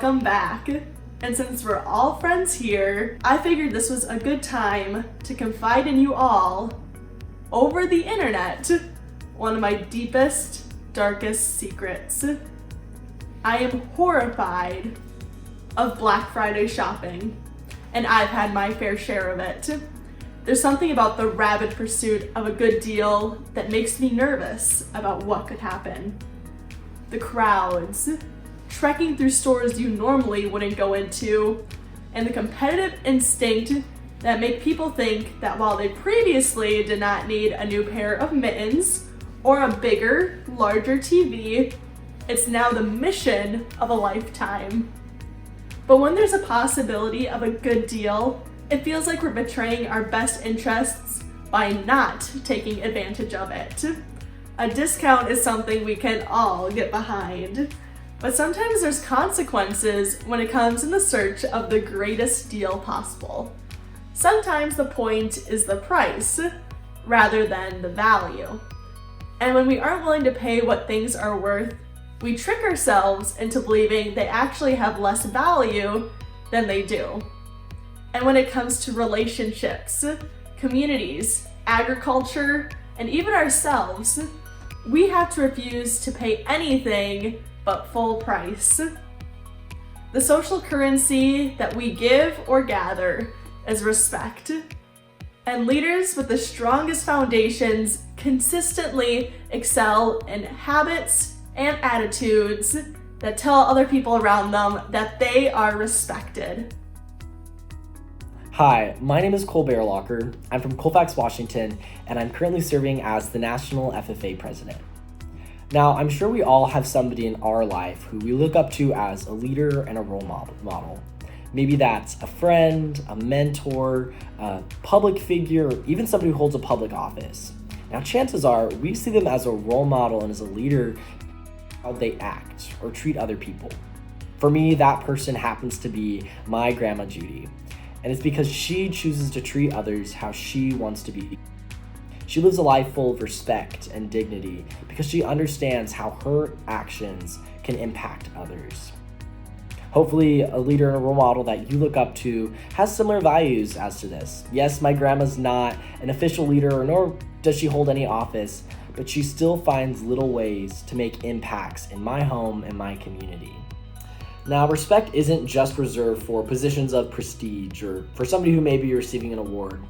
welcome back. And since we're all friends here, I figured this was a good time to confide in you all, over the internet, one of my deepest, darkest secrets. I am horrified of Black Friday shopping, and I've had my fair share of it. There's something about the rabid pursuit of a good deal that makes me nervous about what could happen. The crowds, trekking through stores you normally wouldn't go into, and the competitive instinct that make people think that while they previously did not need a new pair of mittens or a bigger, larger TV, it's now the mission of a lifetime. But when there's a possibility of a good deal, it feels like we're betraying our best interests by not taking advantage of it. A discount is something we can all get behind, but sometimes there's consequences when it comes in the search of the greatest deal possible. Sometimes the point is the price rather than the value. And when we aren't willing to pay what things are worth, we trick ourselves into believing they actually have less value than they do. And when it comes to relationships, communities, agriculture, and even ourselves, we have to refuse to pay anything but full price. The social currency that we give or gather is respect. And leaders with the strongest foundations consistently excel in habits and attitudes that tell other people around them that they are respected. Hi, my name is Baerlocher. I'm from Colfax, Washington, and I'm currently serving as the National FFA President. Now, I'm sure we all have somebody in our life who we look up to as a leader and a role model. Maybe that's a friend, a mentor, a public figure, or even somebody who holds a public office. Now, chances are we see them as a role model and as a leader, how they act or treat other people. For me, that person happens to be my Grandma Judy, and it's because she chooses to treat others how she wants to be. She lives a life full of respect and dignity because she understands how her actions can impact others. Hopefully, a leader and a role model that you look up to has similar values as to this. Yes, my grandma's not an official leader, nor does she hold any office, but she still finds little ways to make impacts in my home and my community. Now, respect isn't just reserved for positions of prestige or for somebody who may be receiving an award.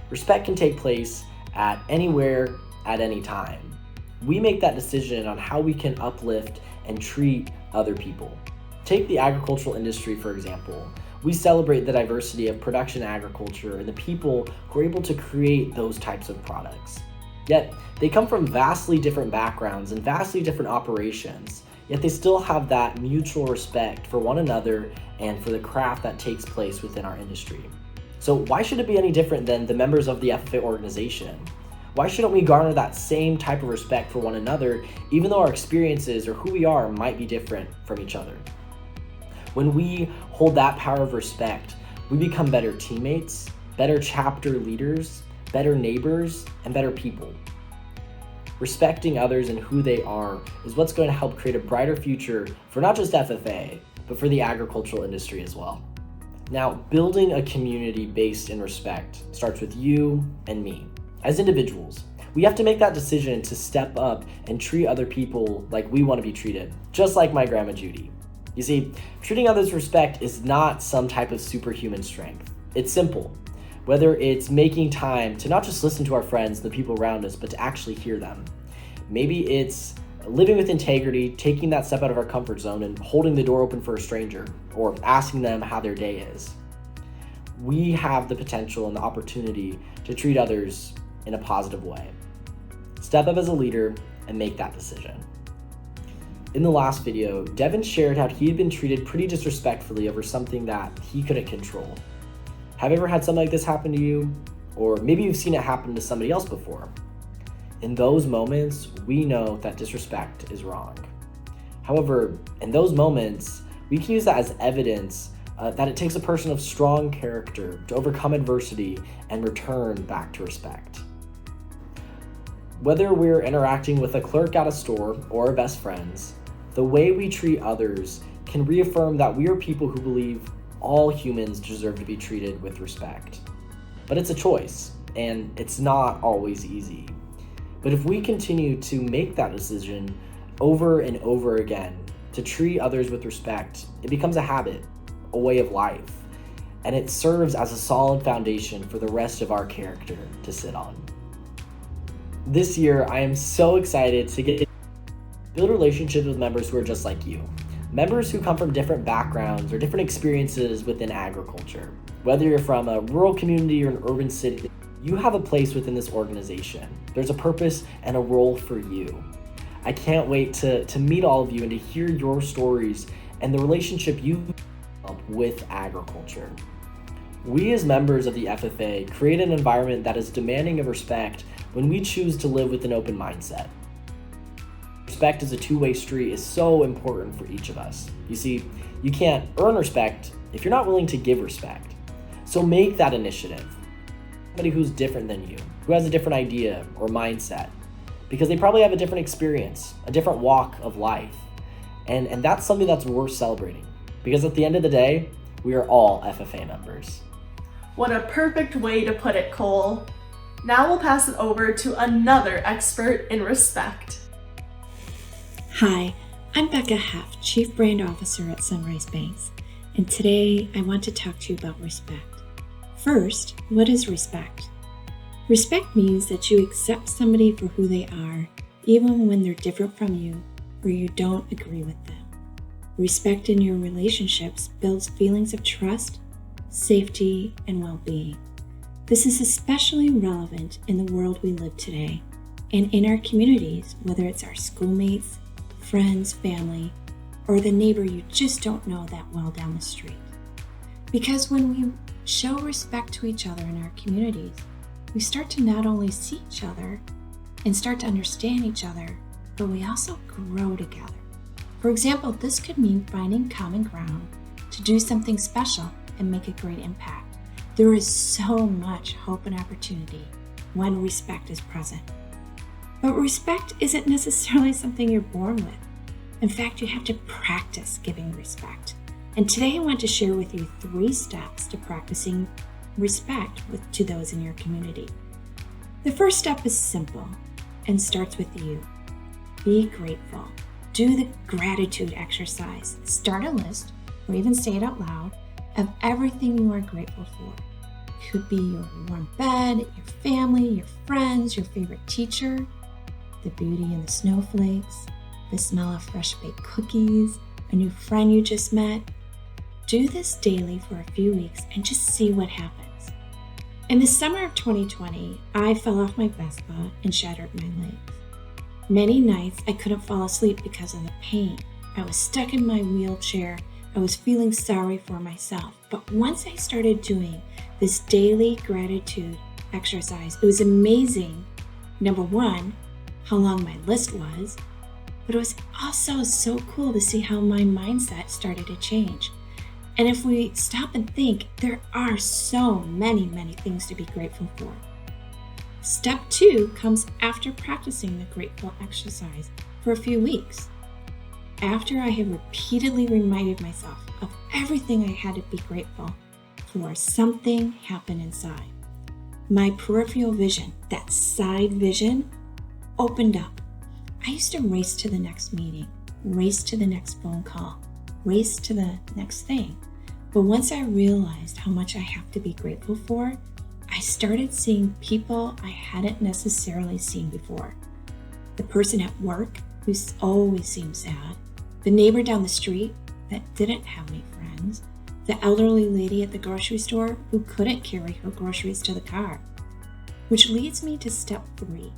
Respect can take place at anywhere, at any time. We make that decision on how we can uplift and treat other people. Take the agricultural industry, for example. We celebrate the diversity of production agriculture and the people who are able to create those types of products. Yet, they come from vastly different backgrounds and vastly different operations, yet they still have that mutual respect for one another and for the craft that takes place within our industry. So why should it be any different than the members of the FFA organization? Why shouldn't we garner that same type of respect for one another, even though our experiences or who we are might be different from each other? When we hold that power of respect, we become better teammates, better chapter leaders, better neighbors, and better people. Respecting others and who they are is what's going to help create a brighter future for not just FFA, but for the agricultural industry as well. Now, building a community based in respect starts with you and me. As individuals, we have to make that decision to step up and treat other people like we want to be treated, just like my Grandma Judy. You see, treating others with respect is not some type of superhuman strength. It's simple. Whether it's making time to not just listen to our friends, the people around us, but to actually hear them. Maybe it's living with integrity, taking that step out of our comfort zone and holding the door open for a stranger or asking them how their day is. We have the potential and the opportunity to treat others in a positive way. Step up as a leader and make that decision. In the last video, Devin shared how he had been treated pretty disrespectfully over something that he couldn't control. Have you ever had something like this happen to you? Or maybe you've seen it happen to somebody else before. In those moments, we know that disrespect is wrong. However, in those moments, we can use that as evidence that it takes a person of strong character to overcome adversity and return back to respect. Whether we're interacting with a clerk at a store or our best friends, the way we treat others can reaffirm that we are people who believe all humans deserve to be treated with respect. But it's a choice, and it's not always easy. But if we continue to make that decision over and over again to treat others with respect, it becomes a habit, a way of life, and it serves as a solid foundation for the rest of our character to sit on. This year, I am so excited to build relationships with members who are just like you. Members who come from different backgrounds or different experiences within agriculture. Whether you're from a rural community or an urban city, you have a place within this organization. There's a purpose and a role for you. I can't wait to meet all of you and to hear your stories and the relationship you have with agriculture. We as members of the FFA create an environment that is demanding of respect when we choose to live with an open mindset. Respect as a two-way street is so important for each of us. You see, you can't earn respect if you're not willing to give respect. So make that initiative. Somebody who's different than you, who has a different idea or mindset, because they probably have a different experience, a different walk of life. And that's something that's worth celebrating, because at the end of the day, we are all FFA members. What a perfect way to put it, Cole. Now we'll pass it over to another expert in respect. Hi, I'm Becca Hoeft, Chief Brand Officer at Sunrise Banks, and today I want to talk to you about respect. First, what is respect? Respect means that you accept somebody for who they are, even when they're different from you or you don't agree with them. Respect in your relationships builds feelings of trust, safety, and well-being. This is especially relevant in the world we live today and in our communities, whether it's our schoolmates, friends, family, or the neighbor you just don't know that well down the street. Because when we show respect to each other in our communities, we start to not only see each other and start to understand each other, but we also grow together. For example, this could mean finding common ground to do something special and make a great impact. There is so much hope and opportunity when respect is present. But respect isn't necessarily something you're born with. In fact, you have to practice giving respect. And today I want to share with you 3 steps to practicing respect to those in your community. The first step is simple and starts with you. Be grateful. Do the gratitude exercise. Start a list, or even say it out loud, of everything you are grateful for. It could be your warm bed, your family, your friends, your favorite teacher, the beauty in the snowflakes, the smell of fresh baked cookies, a new friend you just met. Do this daily for a few weeks and just see what happens. In the summer of 2020, I fell off my Vespa and shattered my legs. Many nights I couldn't fall asleep because of the pain. I was stuck in my wheelchair. I was feeling sorry for myself. But once I started doing this daily gratitude exercise, it was amazing, number one, how long my list was, but it was also so cool to see how my mindset started to change. And if we stop and think, there are so many things to be grateful for. Step 2 comes after practicing the grateful exercise for a few weeks. After I have repeatedly reminded myself of everything I had to be grateful for, something happened inside. My peripheral vision, that side vision, opened up. I used to race to the next meeting, race to the next phone call, race to the next thing. But once I realized how much I have to be grateful for, I started seeing people I hadn't necessarily seen before. The person at work who always seemed sad, the neighbor down the street that didn't have any friends, the elderly lady at the grocery store who couldn't carry her groceries to the car. Which leads me to step 3.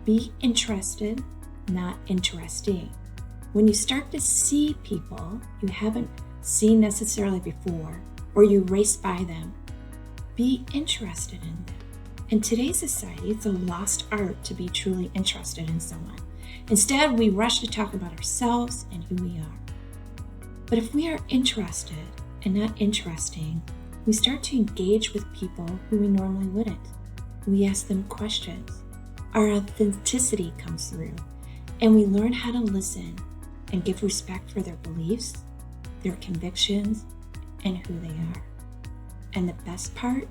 Be interested, not interesting. When you start to see people you haven't seen necessarily before, or you race by them, be interested in them. In today's society, it's a lost art to be truly interested in someone. Instead, we rush to talk about ourselves and who we are. But if we are interested and not interesting, we start to engage with people who we normally wouldn't. We ask them questions. Our authenticity comes through, and we learn how to listen and give respect for their beliefs, their convictions, and who they are. And the best part,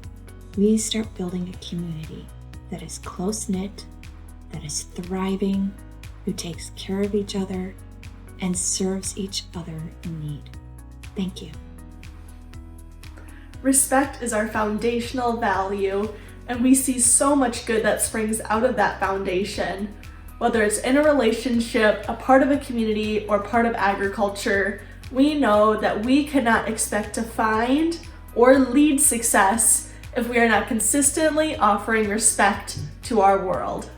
we start building a community that is close-knit, that is thriving, who takes care of each other, and serves each other in need. Thank you. Respect is our foundational value, and we see so much good that springs out of that foundation. Whether it's in a relationship, a part of a community, or part of agriculture, we know that we cannot expect to find or lead success if we are not consistently offering respect to our world.